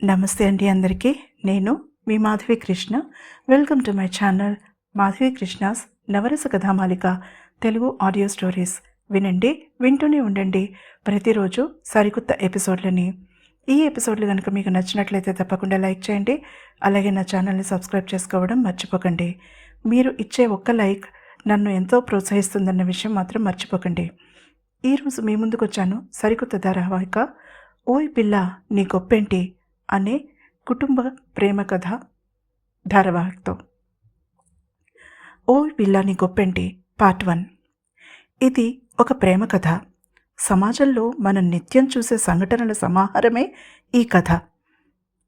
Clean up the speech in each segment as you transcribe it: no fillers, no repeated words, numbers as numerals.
నమస్తే అండి అందరికీ. నేను మీ Madhavi Krishna. Welcome to my channel Madhavi Krishna's Navarasa Kathamalika Telugu audio stories. వినండి, వింటూనే ఉండండి ప్రతిరోజు సరికొత్త ఎపిసోడ్లని. ఈ ఎపిసోడ్లు కనుక మీకు నచ్చినట్లయితే తప్పకుండా లైక్ చేయండి. అలాగే నా ఛానల్ని సబ్స్క్రైబ్ చేసుకోవడం మర్చిపోకండి. మీరు ఇచ్చే ఒక్క లైక్ నన్ను ఎంతో ప్రోత్సహిస్తుందన్న విషయం మాత్రం మర్చిపోకండి. ఈరోజు మీ ముందుకు వచ్చాను సరికొత్త ధారావాహిక ఓయ్ పిల్ల నీ గొప్పేంటి అనే కుటుంబ ప్రేమ కథ ధారావాహికతో. ఓయ్ పిల్ల నీ గొప్పేంటి పార్ట్ 1. ఇది ఒక ప్రేమ కథ. సమాజంలో మనం నిత్యం చూసే సంఘటనల సమాహారమే ఈ కథ.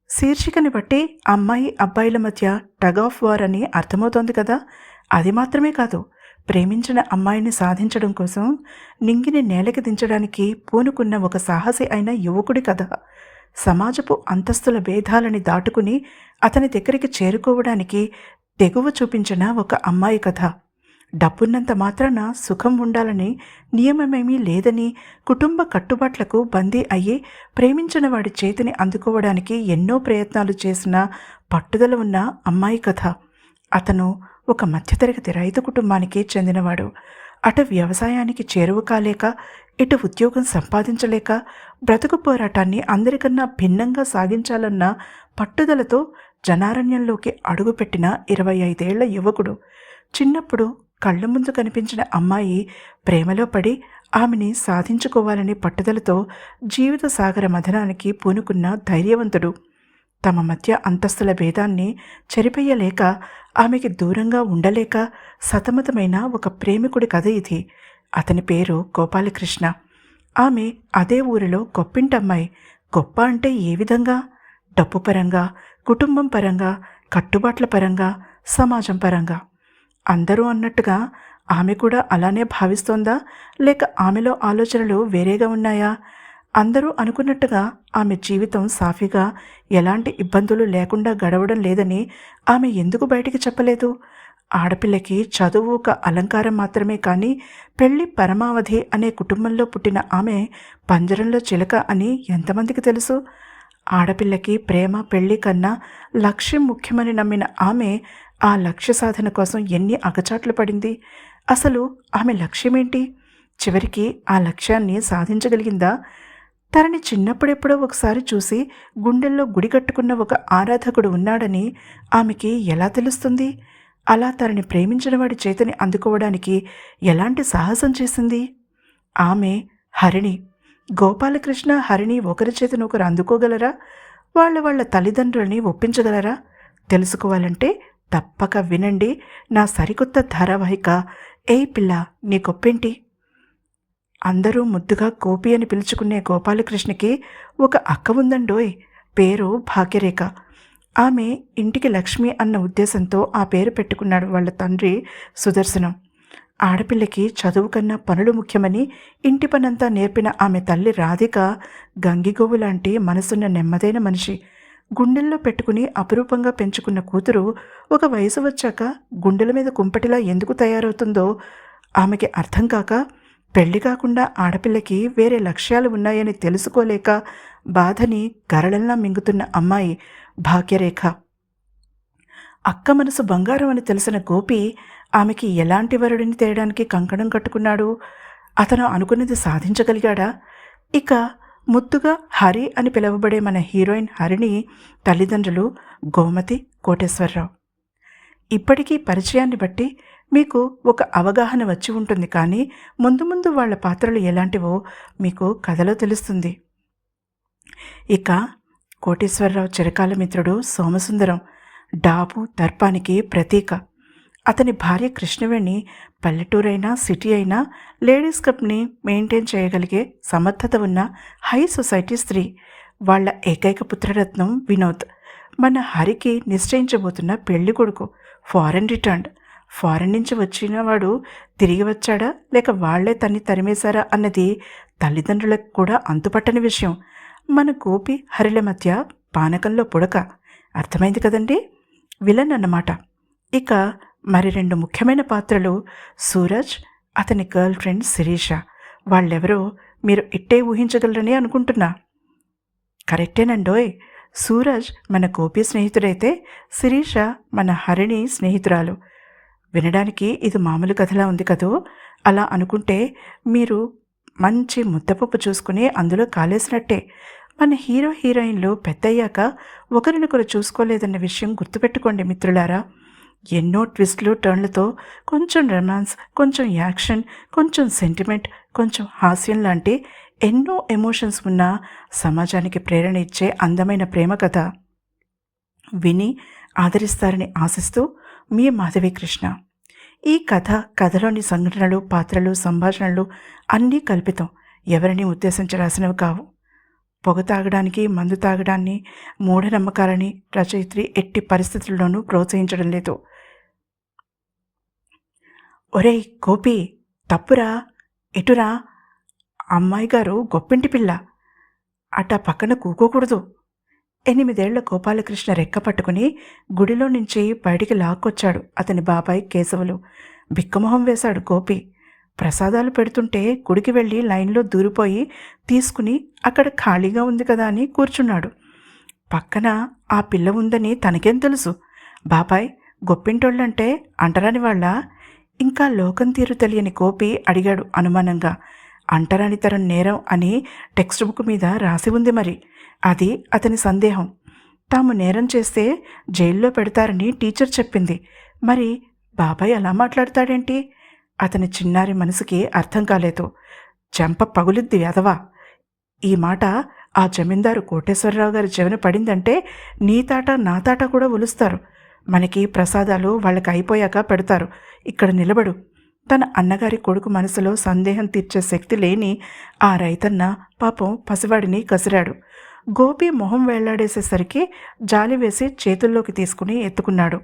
శీర్షికని బట్టి అమ్మాయి అబ్బాయిల మధ్య టగ్ ఆఫ్ వార్ అని అర్థమవుతోంది కదా. అది మాత్రమే కాదు, ప్రేమించిన అమ్మాయిని సాధించడం కోసం నింగిని నేలకి దించడానికి పూనుకున్న ఒక సాహసి అయిన యువకుడి కథ. సమాజపు అంతస్తుల భేదాలని దాటుకుని అతని దగ్గరికి చేరుకోవడానికి తెగువ చూపించిన ఒక అమ్మాయి కథ. డబ్బున్నంత మాత్రాన సుఖం ఉండాలని నియమమేమీ లేదని కుటుంబ కట్టుబాట్లకు బందీ అయ్యి ప్రేమించిన వాడి చేతిని అందుకోవడానికి ఎన్నో ప్రయత్నాలు చేసిన పట్టుదల ఉన్న అమ్మాయి కథ. అతను ఒక మధ్యతరగతి రైతు కుటుంబానికి చెందినవాడు. అటు వ్యవసాయానికి చేరువ కాలేక, ఇటు ఉద్యోగం సంపాదించలేక బ్రతుకు పోరాటాన్ని అందరికన్నా భిన్నంగా సాగించాలన్న పట్టుదలతో జనారణ్యంలోకి అడుగుపెట్టిన 25 ఏళ్ల యువకుడు. చిన్నప్పుడు కళ్ళ ముందు కనిపించిన అమ్మాయి ప్రేమలో పడి ఆమెని సాధించుకోవాలని పట్టుదలతో జీవిత సాగర మథనానికి పూనుకున్న ధైర్యవంతుడు. తమ మధ్య అంతస్తుల భేదాన్ని చెరిపెయ్యలేక, ఆమెకి దూరంగా ఉండలేక సతమతమైన ఒక ప్రేమికుడి కథ ఇది. అతని పేరు గోపాలకృష్ణ. ఆమె అదే ఊరిలో గొప్పింటమ్మాయి. గొప్ప అంటే ఏ విధంగా? డబ్బు పరంగా, కుటుంబం పరంగా, కట్టుబాట్ల పరంగా, సమాజం పరంగా. అందరూ అన్నట్టుగా ఆమె కూడా అలానే భావిస్తోందా, లేక ఆమెలో ఆలోచనలు వేరేగా ఉన్నాయా? అందరూ అనుకున్నట్టుగా ఆమె జీవితం సాఫీగా, ఎలాంటి ఇబ్బందులు లేకుండా గడవడం లేదని ఆమె ఎందుకు బయటికి చెప్పలేదు? ఆడపిల్లకి చదువు ఒక అలంకారం మాత్రమే కానీ పెళ్లి పరమావధి అనే కుటుంబంలో పుట్టిన ఆమె పంజరంలో చిలక అని ఎంతమందికి తెలుసు? ఆడపిల్లకి ప్రేమ పెళ్లి కన్నా లక్ష్యం ముఖ్యమని నమ్మిన ఆమె ఆ లక్ష్య సాధన కోసం ఎన్ని అగచాట్లు పడింది? అసలు ఆమె లక్ష్యమేంటి? చివరికి ఆ లక్ష్యాన్ని సాధించగలిగిందా? తనని చిన్నప్పుడెప్పుడో ఒకసారి చూసి గుండెల్లో గుడి కట్టుకున్న ఒక ఆరాధకుడు ఉన్నాడని ఆమెకి ఎలా తెలుస్తుంది? అలా తనని ప్రేమించిన వాడి చేతిని అందుకోవడానికి ఎలాంటి సాహసం చేసింది? ఆమె హరిణి. గోపాలకృష్ణ, హరిణి ఒకరి చేతిని ఒకరు అందుకోగలరా? వాళ్ళ తల్లిదండ్రులని ఒప్పించగలరా? తెలుసుకోవాలంటే తప్పక వినండి నా సరికొత్త ధారావాహిక ఏయ్ పిల్ల నీ గొప్పేంటి. అందరూ ముద్దుగా గోపి అని పిలుచుకునే గోపాలకృష్ణకి ఒక అక్క ఉందండోయ్. పేరు భాగ్యరేఖ. ఆమె ఇంటికి లక్ష్మి అన్న ఉద్దేశంతో ఆ పేరు పెట్టుకున్నాడు వాళ్ళ తండ్రి సుదర్శనం. ఆడపిల్లకి చదువు కన్నా పనులు ముఖ్యమని ఇంటి పనంతా నేర్పిన ఆమె తల్లి రాధిక గంగిగోవు లాంటి మనసున్న నెమ్మదైన మనిషి. గుండెల్లో పెట్టుకుని అపురూపంగా పెంచుకున్న కూతురు ఒక వయసు వచ్చాక గుండెల మీద కుంపటిలా ఎందుకు తయారవుతుందో ఆమెకి అర్థం కాక, పెళ్లి కాకుండా ఆడపిల్లకి వేరే లక్ష్యాలు ఉన్నాయని తెలుసుకోలేక బాధని గరళంలా మింగుతున్న అమ్మాయి భాగ్యరేఖ. అక్క మనసు బంగారం అని తెలిసిన గోపి ఆమెకి ఎలాంటి వరుడిని తేయడానికి కంకణం కట్టుకున్నాడు? అతను అనుకున్నది సాధించగలిగాడా? ఇక ముద్దుగా హరి అని పిలువబడే మన హీరోయిన్ హరిణి తల్లిదండ్రులు గోమతి, కోటేశ్వరరావు. ఇప్పటికీ పరిచయాన్ని బట్టి మీకు ఒక అవగాహన వచ్చి ఉంటుంది, కానీ ముందు ముందు వాళ్ళ పాత్రలు ఎలాంటివో మీకు కథలో తెలుస్తుంది. ఇక కోటేశ్వరరావు చిరకాల మిత్రుడు సోమసుందరం డాబు దర్పానికి ప్రతీక. అతని భార్య కృష్ణవేణి పల్లెటూరైనా సిటీ అయినా లేడీస్ క్లబ్ని మెయింటైన్ చేయగలిగే సమర్థత ఉన్న హై సొసైటీ స్త్రీ. వాళ్ళ ఏకైక పుత్రరత్నం వినోద్. మన హరికి నిశ్చయించబోతున్న పెళ్లి కొడుకు. Foreign returned. ఫారెన్ నుంచి వచ్చిన వాడు తిరిగి వచ్చాడా, లేక వాళ్లే తన్ని తరిమేశారా అన్నది తల్లిదండ్రులకు కూడా అంతుపట్టని విషయం. మన గోపి హరిల మధ్య పానకంలో పుడక. అర్థమైంది కదండి? విలన్ అన్నమాట. ఇక మరి 2 ముఖ్యమైన పాత్రలు సూరజ్, అతని గర్ల్ ఫ్రెండ్ శిరీష. వాళ్ళెవరో మీరు ఇట్టే ఊహించగలరని అనుకుంటున్నా. కరెక్టేనండోయ్. సూరజ్ మన గోపి స్నేహితుడైతే శిరీష మన హరిణి స్నేహితురాలు. వినడానికి ఇది మామూలు కథలా ఉంది కదూ. అలా అనుకుంటే మీరు మంచి ముద్దపప్పు చూసుకుని అందులో కాలేసినట్టే. మన హీరో హీరోయిన్లు పెద్దయ్యాక ఒకరినొకరు చూసుకోలేదన్న విషయం గుర్తుపెట్టుకోండి మిత్రులారా. ఎన్నో ట్విస్ట్లు టర్న్లతో కొంచెం రొమాన్స్, కొంచెం యాక్షన్, కొంచెం సెంటిమెంట్, కొంచెం హాస్యం లాంటి ఎన్నో ఎమోషన్స్ ఉన్న సమాజానికి ప్రేరణ ఇచ్చే అందమైన ప్రేమ కథ విని ఆదరిస్తారని ఆశిస్తూ మీ మాధవీకృష్ణ. ఈ కథలోని సంఘటనలు, పాత్రలు, సంభాషణలు అన్నీ కల్పితం, ఎవరిని ఉద్దేశించి రాసినవి కావు. పొగ తాగడానికి, మందు తాగడాన్ని, మూఢనమ్మకాలని రచయిత్రి ఎట్టి పరిస్థితుల్లోనూ ప్రోత్సహించడం లేదు. ఒరేయ్ గోపి, తప్పురా, ఇటురా, అమ్మాయి గారు గొప్పింటి పిల్ల, అట పక్కన కూకోకూడదు. 8 ఏళ్ల గోపాలకృష్ణ రెక్క పట్టుకుని గుడిలో నుంచి బయటికి లాక్కొచ్చాడు అతని బాబాయ్ కేశవులు. బిక్కమొహం వేశాడు గోపి. ప్రసాదాలు పెడుతుంటే గుడికి వెళ్ళి లైన్లో దూరిపోయి తీసుకుని అక్కడ ఖాళీగా ఉంది కదా అని కూర్చున్నాడు. పక్కన ఆ పిల్ల ఉందని తనకేం తెలుసు? బాబాయ్, గొప్పింటోళ్ళంటే అంటరాని వాళ్ళ? ఇంకా లోకం తీరు తెలియని గోపి అడిగాడు అనుమానంగా. అంటరానితరం నేరం అని టెక్స్ట్ బుక్ మీద రాసి ఉంది మరి. అది అతని సందేహం. తాము నేరం చేస్తే జైల్లో పెడతారని టీచర్ చెప్పింది. మరి బాబాయ్ అలా మాట్లాడతాడేంటి? అతని చిన్నారి మనసుకి అర్థం కాలేదు. చెంప పగులుద్ది వెధవా. ఈ మాట ఆ జమీందారు కోటేశ్వరరావు గారి చెవిన పడిందంటే నీ తాట నా తాట కూడా ఒలుస్తారు. మనకి ప్రసాదాలు వాళ్ళకి అయిపోయాక పెడతారు. ఇక్కడ నిలబడు. తన అన్నగారి కొడుకు మనసులో సందేహం తీర్చే శక్తి లేని ఆ రైతన్న పాపం పసివాడిని కసిరాడు. గోపి మొహం వేళ్లాడేసేసరికి జాలి వేసి చేతుల్లోకి తీసుకుని ఎత్తుకున్నాడు.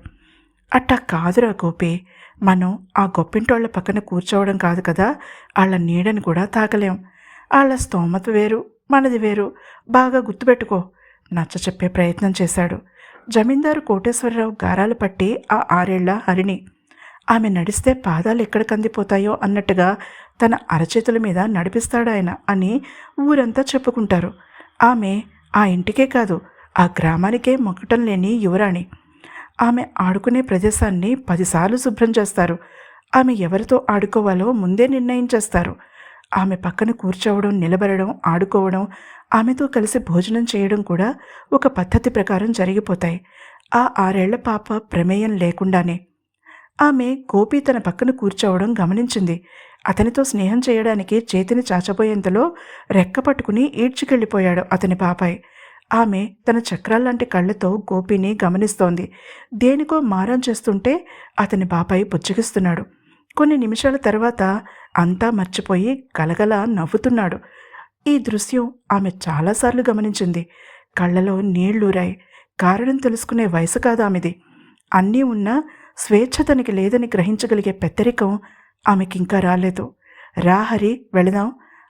అట్టా కాదురా గోపి, మనం ఆ గొప్పింటోళ్ల పక్కన కూర్చోవడం కాదు కదా, వాళ్ళ నీడని కూడా తాకలేం. వాళ్ళ స్తోమత వేరు, మనది వేరు, బాగా గుర్తుపెట్టుకో. నచ్చ చెప్పే ప్రయత్నం చేశాడు. జమీందారు కోటేశ్వరరావు గారాలు పట్టి ఆ 6 ఏళ్ల హరిణి. ఆమె నడిస్తే పాదాలు ఎక్కడ కందిపోతాయో అన్నట్టుగా తన అరచేతుల మీద నడిపిస్తాడాయన అని ఊరంతా చెప్పుకుంటారు. ఆమె ఆ ఇంటికే కాదు, ఆ గ్రామానికే మొక్కటం లేని యువరాణి. ఆమె ఆడుకునే ప్రదేశాన్ని 10 సార్లు శుభ్రం చేస్తారు. ఆమె ఎవరితో ఆడుకోవాలో ముందే నిర్ణయించేస్తారు. ఆమె పక్కన కూర్చోవడం, నిలబడడం, ఆడుకోవడం, ఆమెతో కలిసి భోజనం చేయడం కూడా ఒక పద్ధతి ప్రకారం జరిగిపోతాయి. ఆ 6 ఏళ్ల పాప ప్రమేయం లేకుండానే. ఆమె గోపి తన పక్కన కూర్చోవడం గమనించింది. అతనితో స్నేహం చేయడానికి చేతిని చాచబోయేంతలో రెక్క పట్టుకుని ఈడ్చుకెళ్ళిపోయాడు అతని బాబాయ్. ఆమె తన చక్రాల్లాంటి కళ్ళతో గోపిని గమనిస్తోంది. దేనికో మారం చేస్తుంటే అతని బాబాయ్ బుజ్జగిస్తున్నాడు. కొన్ని నిమిషాల తర్వాత అంతా మర్చిపోయి గలగల నవ్వుతున్నాడు. ఈ దృశ్యం ఆమె చాలాసార్లు గమనించింది. కళ్ళలో నీళ్లూరాయి. కారణం తెలుసుకునే వయసు కాదు ఆమెది. అన్నీ ఉన్నా స్వేచ్ఛ తనకి లేదని గ్రహించగలిగే పెద్దరికం ఆమెకింకా రాలేదు. రా హరి, వెళదాం.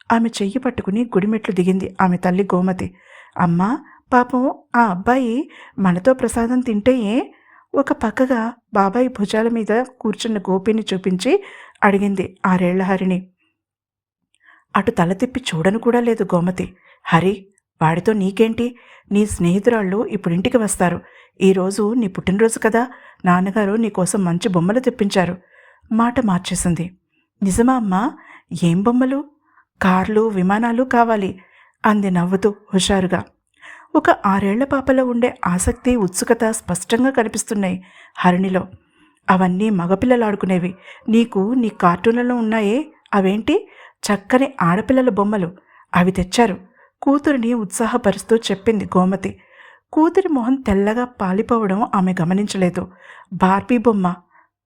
ఆమె చెయ్యి పట్టుకుని గుడిమెట్లు దిగింది ఆమె తల్లి గోమతి. అమ్మా, పాపం ఆ అబ్బాయి మనతో ప్రసాదం తింటే ఏ? ఒక పక్కగా బాబాయి భుజాల మీద కూర్చున్న గోపిని చూపించి అడిగింది 6 ఏళ్ల హరిణి. అటు తల తిప్పి చూడను కూడా లేదు గోమతి. హరి, వాడితో నీకేంటి? నీ స్నేహితురాళ్ళు ఇప్పుడింటికి వస్తారు. ఈరోజు నీ పుట్టినరోజు కదా, నాన్నగారు నీకోసం మంచి బొమ్మలు తెప్పించారు. మాట మార్చేసింది. నిజమా అమ్మా? ఏం బొమ్మలు? కార్లు, విమానాలు కావాలి అంది నవ్వుతూ హుషారుగా. ఒక 6 ఏళ్ల పాపలో ఉండే ఆసక్తి, ఉత్సుకత స్పష్టంగా కనిపిస్తున్నాయి హరిణిలో. అవన్నీ మగపిల్లలాడుకునేవి. నీకు నీ కార్టూన్లలో ఉన్నాయే, అవేంటి? చక్కని ఆడపిల్లల బొమ్మలు. అవి తెచ్చారు. కూతురిని ఉత్సాహపరుస్తూ చెప్పింది గోమతి. కూతురి మొహం తెల్లగా పాలిపోవడం ఆమె గమనించలేదు. బార్బీ బొమ్మ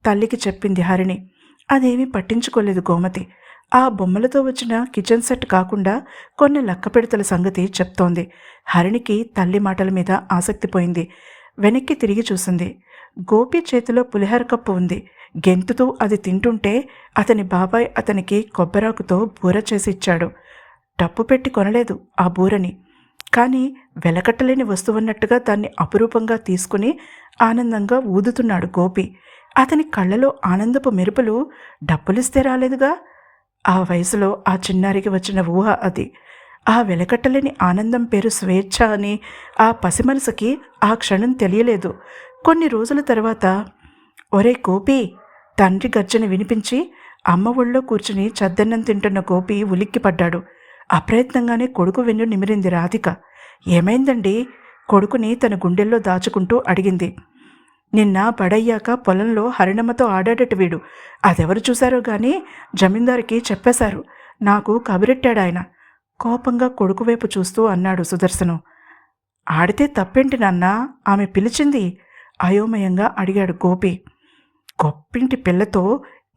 తల్లికి చెప్పింది హరిణి. అదేమీ పట్టించుకోలేదు గోమతి. ఆ బొమ్మలతో వచ్చిన కిచెన్ సెట్ కాకుండా కొన్ని లక్కపెడతల సంగతి చెప్తోంది. హరిణికి తల్లి మాటల మీద ఆసక్తి పోయింది. వెనక్కి తిరిగి చూసింది. గోపి చేతిలో పులిహోర కప్పు ఉంది. గెంతుతూ అది తింటుంటే అతని బాబాయ్ అతనికి కొబ్బరాకుతో బూర చేసి ఇచ్చాడు. డబ్బు పెట్టి కొనలేదు ఆ బూరని. కానీ వెలకట్టలేని వస్తువన్నట్టుగా దాన్ని అపురూపంగా తీసుకుని ఆనందంగా ఊదుతున్నాడు గోపి. అతని కళ్ళలో ఆనందపు మెరుపులు డబ్బులిస్తే రాలేదుగా. ఆ వయసులో ఆ చిన్నారికి వచ్చిన ఊహ అది. ఆ వెలకట్టలేని ఆనందం పేరు స్వేచ్ఛ అని ఆ పసిమనసుకి ఆ క్షణం తెలియలేదు. కొన్ని రోజుల తర్వాత, ఒరే గోపి! తండ్రి గర్జన వినిపించి అమ్మ ఒళ్ళో కూర్చుని చద్దన్నం తింటున్న గోపి ఉలిక్కిపడ్డాడు. అప్రయత్నంగానే కొడుకు వెన్ను నిమిరింది రాధిక. ఏమైందండి? కొడుకుని తన గుండెల్లో దాచుకుంటూ అడిగింది. నిన్న బడయ్యాక పొలంలో హరిణమ్మతో ఆడాడట వీడు. అదెవరు చూశారో గాని జమీందారుకి చెప్పేశారు. నాకు కబురెట్టాడాయన. కోపంగా కొడుకు వైపు చూస్తూ అన్నాడు సుదర్శనం. ఆడితే తప్పేంటి నాన్నా? ఆమె పిలిచింది అయోమయంగా అడిగాడు గోపి. గొప్పింటి పిల్లతో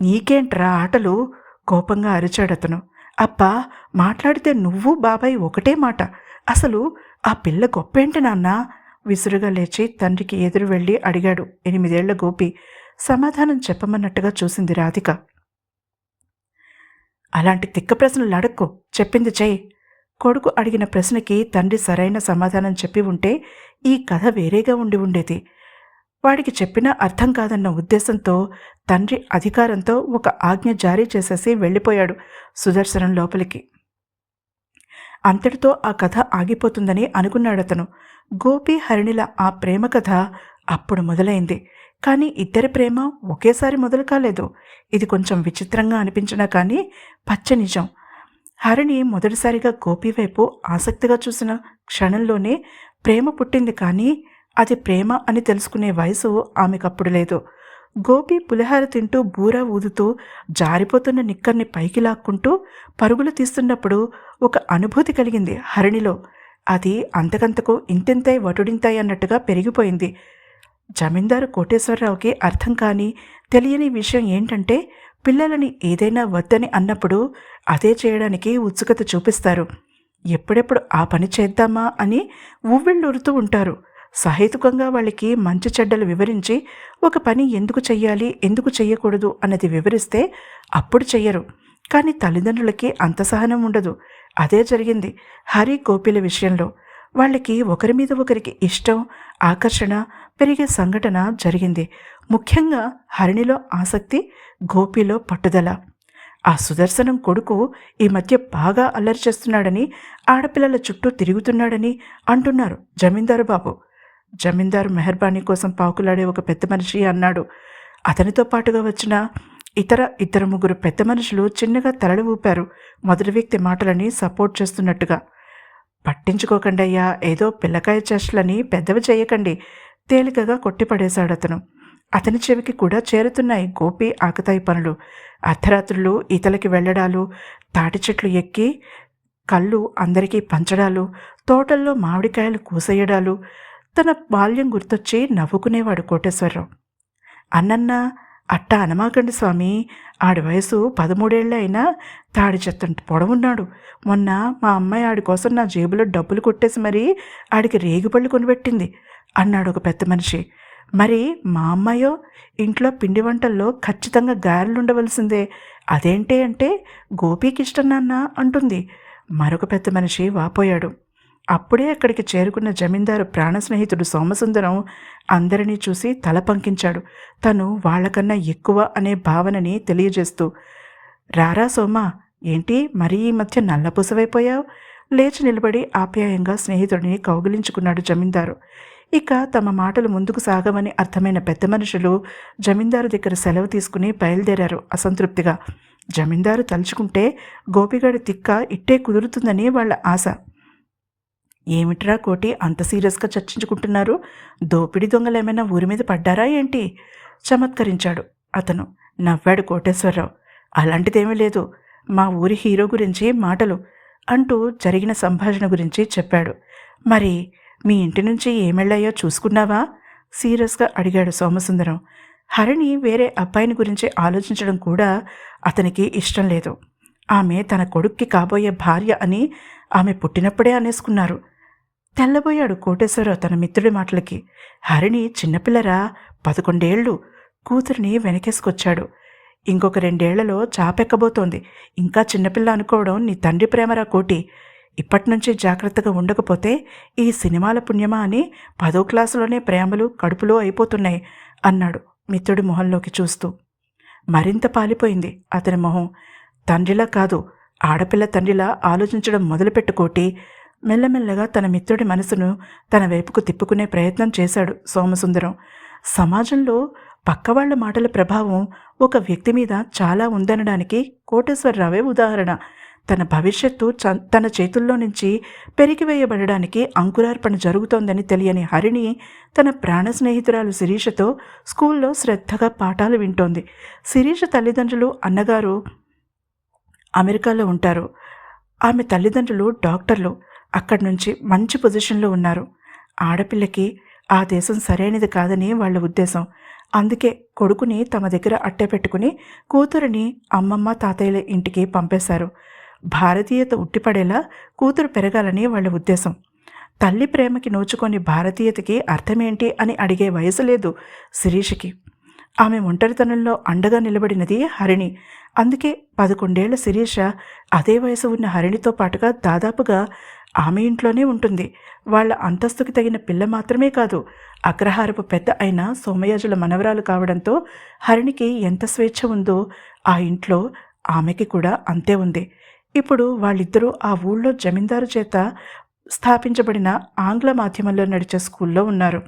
నీకేంట్రా ఆటలు? కోపంగా అరిచాడతను. అబ్బా, మాట్లాడితే నువ్వు బాబాయ్ ఒకటే మాట. అసలు ఆ పిల్ల గొప్పేంటి నాన్నా? విసురుగా లేచి తండ్రికి ఎదురు వెళ్ళి అడిగాడు 8 ఏళ్ల గోపి. సమాధానం చెప్పమన్నట్టుగా చూసింది రాధిక. అలాంటి తిక్క ప్రశ్నలు అడక్కు, చెప్పింది చెయ్యి. కొడుకు అడిగిన ప్రశ్నకి తండ్రి సరైన సమాధానం చెప్పి ఉంటే ఈ కథ వేరేగా ఉండి ఉండేది. వాడికి చెప్పినా అర్థం కాదన్న ఉద్దేశంతో తండ్రి అధికారంతో ఒక ఆజ్ఞ జారీ చేసేసి వెళ్ళిపోయాడు సుదర్శనం లోపలికి. అంతటితో ఆ కథ ఆగిపోతుందని అనుకున్నాడతను. గోపి హరిణిల ఆ ప్రేమ కథ అప్పుడు మొదలైంది. కానీ ఇద్దరి ప్రేమ ఒకేసారి మొదలు కాలేదు. ఇది కొంచెం విచిత్రంగా అనిపించినా కానీ పచ్చ నిజం. హరిణి మొదటిసారిగా గోపి వైపు ఆసక్తిగా చూసిన క్షణంలోనే ప్రేమ పుట్టింది. కానీ అది ప్రేమ అని తెలుసుకునే వయసు ఆమెకప్పుడు లేదు. గోపి పులిహార తింటూ బూరా ఊదుతూ జారిపోతున్న నిక్కర్ని పైకి లాక్కుంటూ పరుగులు తీస్తున్నప్పుడు ఒక అనుభూతి కలిగింది హరిణిలో. అది అంతకంతకు ఇంతింతై వటుడింతాయి అన్నట్టుగా పెరిగిపోయింది. జమీందారు కోటేశ్వరరావుకి అర్థం కాని తెలియని విషయం ఏంటంటే, పిల్లలని ఏదైనా వద్దని అన్నప్పుడు అదే చేయడానికి ఉత్సుకత చూపిస్తారు. ఎప్పుడెప్పుడు ఆ పని చేద్దామా అని ఉవ్విళ్ళూరుతూ ఉంటారు. సహేతుకంగా వాళ్ళకి మంచి చెడ్డలు వివరించి ఒక పని ఎందుకు చెయ్యాలి, ఎందుకు చెయ్యకూడదు అన్నది వివరిస్తే అప్పుడు చెయ్యరు. కానీ తల్లిదండ్రులకి అంత సహనం ఉండదు. అదే జరిగింది హరి గోపిల విషయంలో. వాళ్ళకి ఒకరి మీద ఒకరికి ఇష్టం, ఆకర్షణ పెరిగే సంఘటన జరిగింది. ముఖ్యంగా హరిణిలో ఆసక్తి, గోపిలో పట్టుదల. ఆ సుదర్శనం కొడుకు ఈ మధ్య బాగా అల్లరి చేస్తున్నాడని, ఆడపిల్లల చుట్టూ తిరుగుతున్నాడని అంటున్నారు జమీందారు బాబు. జమీందారు మెహర్బానీ కోసం పాకులాడే ఒక పెద్ద మనిషి అన్నాడు. అతనితో పాటుగా వచ్చిన ఇతర 2-3 పెద్ద మనుషులు చిన్నగా తలలు ఊపారు మొదటి వ్యక్తి మాటలని సపోర్ట్ చేస్తున్నట్టుగా. పట్టించుకోకండయ్యా, ఏదో పిల్లకాయ చేష్టలని పెద్దవి చేయకండి, తేలికగా కొట్టిపడేశాడతను. అతని చెవికి కూడా చేరుతున్నాయి గోపి ఆకతాయి పనులు. అర్ధరాత్రులు ఈతలకి వెళ్ళడాలు, తాటి చెట్లు ఎక్కి కళ్ళు అందరికీ పంచడాలు, తోటల్లో మామిడికాయలు కూసేయడాలు. తన బాల్యం గుర్తొచ్చి నవ్వుకునేవాడు కోటేశ్వరరావు. అన్నన్నా, అట్టా అనమాకండి స్వామి, ఆడి వయసు 13 అయినా తాడి చెత్తంత పొడవున్నాడు. మొన్న మా అమ్మాయి ఆడి కోసం నా జేబులో డబ్బులు కొట్టేసి మరీ ఆడికి రేగుపళ్ళు కొనిపెట్టింది అన్నాడు ఒక పెద్ద మనిషి. మరి మా అమ్మాయో ఇంట్లో పిండి వంటల్లో ఖచ్చితంగా గారెలుండవలసిందే, అదేంటి అంటే గోపీకి ఇష్టం నాన్న అంటుంది మరొక పెద్ద మనిషి వాపోయాడు. అప్పుడే అక్కడికి చేరుకున్న జమీందారు ప్రాణ స్నేహితుడు సోమసుందరం అందరినీ చూసి తల పంకించాడు, తను వాళ్లకన్నా ఎక్కువ అనే భావనని తెలియజేస్తూ. రారా సోమా, ఏంటి మరీ ఈ మధ్య నల్లపూసవైపోయావు? లేచి నిలబడి ఆప్యాయంగా స్నేహితుడిని కౌగిలించుకున్నాడు జమీందారు. ఇక తమ మాటలు ముందుకు సాగమని అర్థమైన పెద్ద మనుషులు జమీందారు దగ్గర సెలవు తీసుకుని బయలుదేరారు అసంతృప్తిగా. జమీందారు తలుచుకుంటే గోపిగాడి తిక్క ఇట్టే కుదురుతుందని వాళ్ళ ఆశ. ఏమిట్రా కోటి, అంత సీరియస్గా చర్చించుకుంటున్నారు? దోపిడీ దొంగలేమైనా ఊరి మీద పడ్డారా ఏంటి? చమత్కరించాడు అతను. నవ్వాడు కోటేశ్వరరావు. అలాంటిదేమీ లేదు, మా ఊరి హీరో గురించి మాటలు అంటూ జరిగిన సంభాషణ గురించి చెప్పాడు. మరి మీ ఇంటి నుంచి ఏమెళ్ళాయో చూసుకున్నావా? సీరియస్గా అడిగాడు సోమసుందరం. హరిణి వేరే అబ్బాయిని గురించి ఆలోచించడం కూడా అతనికి ఇష్టం లేదు. ఆమె తన కొడుక్కి కాబోయే భార్య అని ఆమె పుట్టినప్పుడే అనేసుకున్నారు. తెల్లబోయాడు కోటేశ్వరరావు తన మిత్రుడి మాటలకి. హరిణి చిన్నపిల్లరా, 11 ఏళ్ళు. కూతురిని వెనకేసుకొచ్చాడు. ఇంకొక 2 ఏళ్లలో చాపెక్కబోతోంది. ఇంకా చిన్నపిల్ల అనుకోవడం నీ తండ్రి ప్రేమరా కోటి. ఇప్పటినుంచి జాగ్రత్తగా ఉండకపోతే ఈ సినిమాల పుణ్యమా అని 10వ క్లాసులోనే ప్రేమలు కడుపులో అయిపోతున్నాయి అన్నాడు మిత్రుడి మొహంలోకి చూస్తూ. మరింత పాలిపోయింది అతని మొహం. తండ్రిలా కాదు, ఆడపిల్ల తండ్రిలా ఆలోచించడం మొదలుపెట్టుకోటి మెల్లమెల్లగా తన మిత్రుడి మనసును తన వైపుకు తిప్పుకునే ప్రయత్నం చేశాడు సోమసుందరం. సమాజంలో పక్కవాళ్ల మాటల ప్రభావం ఒక వ్యక్తి మీద చాలా ఉందనడానికి కోటేశ్వరరావే ఉదాహరణ. తన భవిష్యత్తు తన చేతుల్లో నుంచి పెరిగివేయబడడానికి అంకురార్పణ జరుగుతోందని తెలియని హరిణి తన ప్రాణ స్నేహితురాలు శిరీషతో స్కూల్లో శ్రద్ధగా పాఠాలు వింటోంది. శిరీష తల్లిదండ్రులు, అన్నగారు అమెరికాలో ఉంటారు. ఆమె తల్లిదండ్రులు డాక్టర్లు. అక్కడి నుంచి మంచి పొజిషన్లో ఉన్నారు. ఆడపిల్లకి ఆ దేశం సరైనది కాదని వాళ్ళ ఉద్దేశం. అందుకే కొడుకుని తమ దగ్గర అట్టే పెట్టుకుని కూతురిని అమ్మమ్మ తాతయ్యల ఇంటికి పంపేశారు. భారతీయత ఉట్టిపడేలా కూతురు పెరగాలని వాళ్ళ ఉద్దేశం. తల్లి ప్రేమకి నోచుకొని భారతీయతకి అర్థమేంటి అని అడిగే వయసు లేదు శిరీషకి. ఆమె ఒంటరితనంలో అండగా నిలబడినది హరిణి. అందుకే 11 ఏళ్ల శిరీష అదే వయసు ఉన్న హరిణితో పాటుగా దాదాపుగా ఆమె ఇంట్లోనే ఉంటుంది. వాళ్ళ అంతస్తుకి తగిన పిల్ల మాత్రమే కాదు, అగ్రహారపు పెద్ద అయిన సోమయాజుల మనవరాలు కావడంతో హరిణికి ఎంత స్వేచ్ఛ ఉందో ఆ ఇంట్లో ఆమెకి కూడా అంతే ఉంది. ఇప్పుడు వాళ్ళిద్దరూ ఆ ఊళ్ళో జమీందారు చేత స్థాపించబడిన ఆంగ్ల మాధ్యమంలో నడిచే స్కూల్లో ఉన్నారు.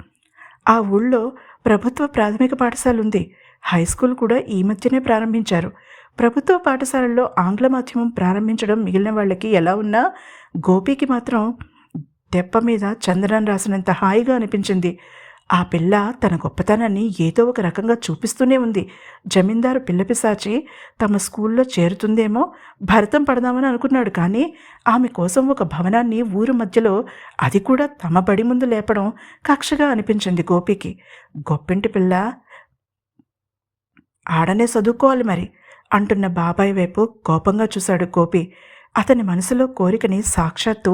ఆ ఊళ్ళో ప్రభుత్వ ప్రాథమిక పాఠశాల ఉంది. హై స్కూల్ కూడా ఈ మధ్యనే ప్రారంభించారు. ప్రభుత్వ పాఠశాలల్లో ఆంగ్ల మాధ్యమం ప్రారంభించడం మిగిలిన వాళ్ళకి ఎలా ఉన్నా గోపికి మాత్రం దెబ్బ మీద చంద్రన్ రాసినంత హాయిగా అనిపించింది. ఆ పిల్ల తన గొప్పతనాన్ని ఏదో ఒక రకంగా చూపిస్తూనే ఉంది. జమీందారు పిల్లపిసాచి తమ స్కూల్లో చేరుతుందేమో భరతం పడదామని అనుకున్నాడు. కానీ ఆమె కోసం ఒక భవనాన్ని ఊరు మధ్యలో, అది కూడా తమ బడి ముందు లేపడం కక్షగా అనిపించింది గోపికి. గొప్పింటి పిల్ల ఆడనే చదువుకోవాలి మరి అంటున్న బాబాయ్ వైపు కోపంగా చూశాడు గోపి. అతని మనసులో కోరికని సాక్షాత్తు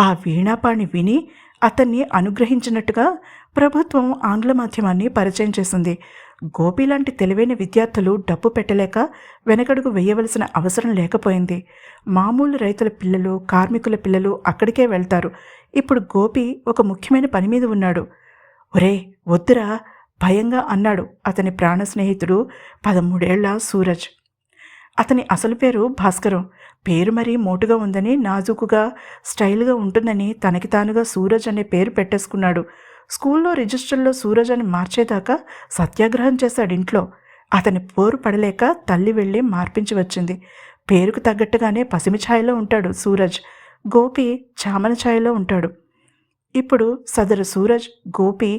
ఆ వీణాపాణి విని అతన్ని అనుగ్రహించినట్టుగా ప్రభుత్వం ఆంగ్ల మాధ్యమాన్ని పరిచయం చేసింది. గోపి లాంటి తెలివైన విద్యార్థులు డబ్బు పెట్టలేక వెనకడుగు వేయవలసిన అవసరం లేకపోయింది. మామూలు రైతుల పిల్లలు, కార్మికుల పిల్లలు అక్కడికే వెళ్తారు. ఇప్పుడు గోపి ఒక ముఖ్యమైన పని మీద ఉన్నాడు. ఒరే వద్దురా భయంగా అన్నాడు అతని ప్రాణ స్నేహితుడు 13 ఏళ్ల సూరజ్. అతని అసలు పేరు భాస్కరం. పేరు మరీ మోటుగా ఉందని, నాజూకుగా స్టైల్గా ఉంటుందని తనకి తానుగా సూరజ్ అనే పేరు పెట్టేసుకున్నాడు. స్కూల్లో రిజిస్టర్లో సూరజ్ అని మార్చేదాకా సత్యాగ్రహం చేశాడు ఇంట్లో. అతని పోరు పడలేక తల్లి వెళ్ళి మార్పించి వచ్చింది. పేరుకు తగ్గట్టుగానే పసిమి ఛాయలో ఉంటాడు సూరజ్. గోపి చామన ఛాయలో ఉంటాడు. ఇప్పుడు సదరు సూరజ్ గోపి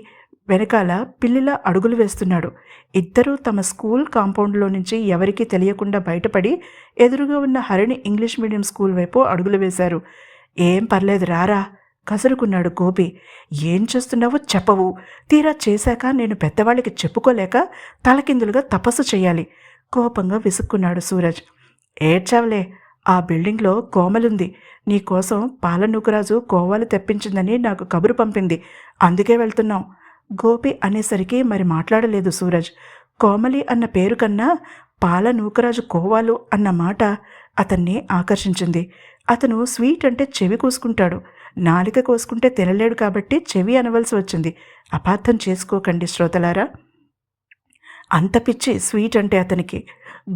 వెనకాల పిల్లిలా అడుగులు వేస్తున్నాడు. ఇద్దరూ తమ స్కూల్ కాంపౌండ్లో నుంచి ఎవరికీ తెలియకుండా బయటపడి ఎదురుగా ఉన్న హరిణి ఇంగ్లీష్ మీడియం స్కూల్ వైపు అడుగులు వేశారు. ఏం పర్లేదు రారా కసురుకున్నాడు గోపి. ఏం చేస్తున్నావో చెప్పవు. తీరా చేశాక నేను పెద్దవాళ్ళకి చెప్పుకోలేక తలకిందులుగా తపస్సు చేయాలి కోపంగా విసుక్కున్నాడు సూరజ్. ఏడ్చావులే, ఆ బిల్డింగ్లో కోమలుంది. నీకోసం పాలనూకరాజు కోవాలు తెప్పించిందని నాకు కబురు పంపింది. అందుకే వెళ్తున్నాం. గోపి అనేసరికి మరి మాట్లాడలేదు సూరజ్. కోమలి అన్న పేరు కన్నా పాల నూకరాజు కోవాలు అన్న మాట అతన్ని ఆకర్షించింది. అతను స్వీట్ అంటే చెవి కోసుకుంటాడు. నాలిక కోసుకుంటే తినలేడు కాబట్టి చెవి అనవలసి వచ్చింది. అపార్థం చేసుకోకండి శ్రోతలారా. అంత పిచ్చి స్వీట్ అంటే అతనికి.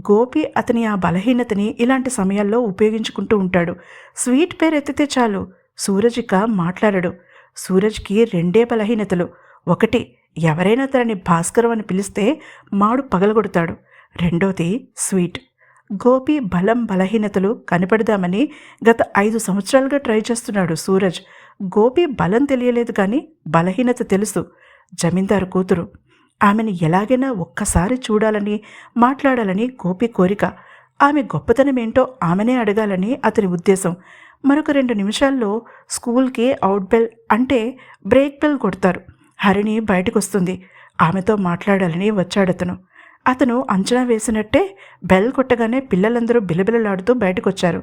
గోపి అతని ఆ బలహీనతని ఇలాంటి సమయాల్లో ఉపయోగించుకుంటూ ఉంటాడు. స్వీట్ పేరు ఎత్తితే చాలు సూరజ్ ఇక మాట్లాడడు. సూరజ్కి 2 బలహీనతలు. ఒకటి, ఎవరైనా తనని భాస్కరం అని పిలిస్తే మాడు పగలగొడతాడు. రెండోది స్వీట్. గోపి బలం బలహీనతలు కనపడదామని గత 5 సంవత్సరాలుగా ట్రై చేస్తున్నాడు సూరజ్. గోపి బలం తెలియలేదు కానీ బలహీనత తెలుసు. జమీందారు కూతురు. ఆమెను ఎలాగైనా ఒక్కసారి చూడాలని, మాట్లాడాలని గోపి కోరిక. ఆమె గొప్పతనమేంటో ఆమెనే అడగాలని అతని ఉద్దేశం. మరొక 2 నిమిషాల్లో స్కూల్కి అవుట్ బెల్ అంటే బ్రేక్ బెల్ కొడతారు. హరిణి బయటకొస్తుంది. ఆమెతో మాట్లాడాలని వచ్చాడతను. అతను అంచనా వేసినట్టే బెల్ కొట్టగానే పిల్లలందరూ బిలబిలలాడుతూ బయటకొచ్చారు.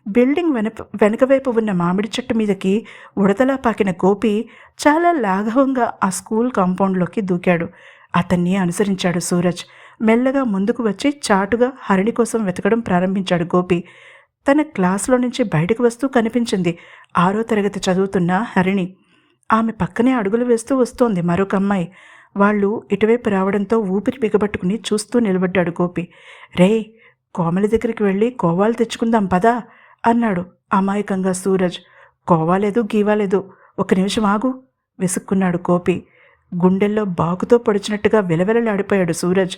బిల్డింగ్ వెనకవైపు ఉన్న మామిడి చెట్టు మీదకి ఉడతలా పాకిన గోపి చాలా లాఘవంగా ఆ స్కూల్ కాంపౌండ్లోకి దూకాడు. అతన్ని అనుసరించాడు సూరజ్. మెల్లగా ముందుకు వచ్చి చాటుగా హరిణి కోసం వెతకడం ప్రారంభించాడు గోపి. తన క్లాస్లో నుంచి బయటకు వస్తూ కనిపించింది 6వ తరగతి చదువుతున్న హరిణి. ఆమె పక్కనే అడుగులు వేస్తూ వస్తోంది మరొక అమ్మాయి. వాళ్ళు ఇటువైపు రావడంతో ఊపిరి బిగబట్టుకుని చూస్తూ నిలబడ్డాడు గోపి. రే, కోమలి దగ్గరికి వెళ్ళి కోవాలు తెచ్చుకుందాం పదా అన్నాడు అమాయకంగా సూరజ్. కోవాలేదు గీవాలేదు, ఒక నిమిషం ఆగు విసుక్కున్నాడు గోపి. గుండెల్లో బాకుతో పొడిచినట్టుగా విలవిలలాడిపోయాడు సూరజ్.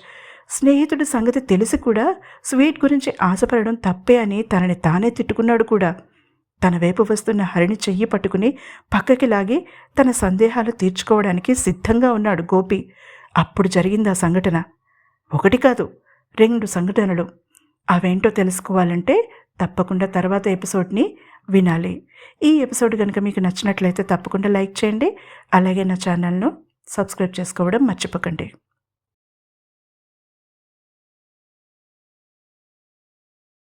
స్నేహితుడి సంగతి తెలిసి కూడా స్వీట్ గురించి ఆశపడడం తప్పే అని తనని తానే తిట్టుకున్నాడు కూడా. తన వైపు వస్తున్న హరిని చెయ్యి పట్టుకుని పక్కకి లాగి తన సందేహాలు తీర్చుకోవడానికి సిద్ధంగా ఉన్నాడు గోపి. అప్పుడు జరిగింది ఆ సంఘటన. ఒకటి కాదు, 2 సంఘటనలు. అవేంటో తెలుసుకోవాలంటే తప్పకుండా తర్వాత ఎపిసోడ్ని వినాలి. ఈ ఎపిసోడ్ కనుక మీకు నచ్చినట్లయితే తప్పకుండా లైక్ చేయండి. అలాగే నా ఛానల్ను సబ్స్క్రైబ్ చేసుకోవడం మర్చిపోకండి.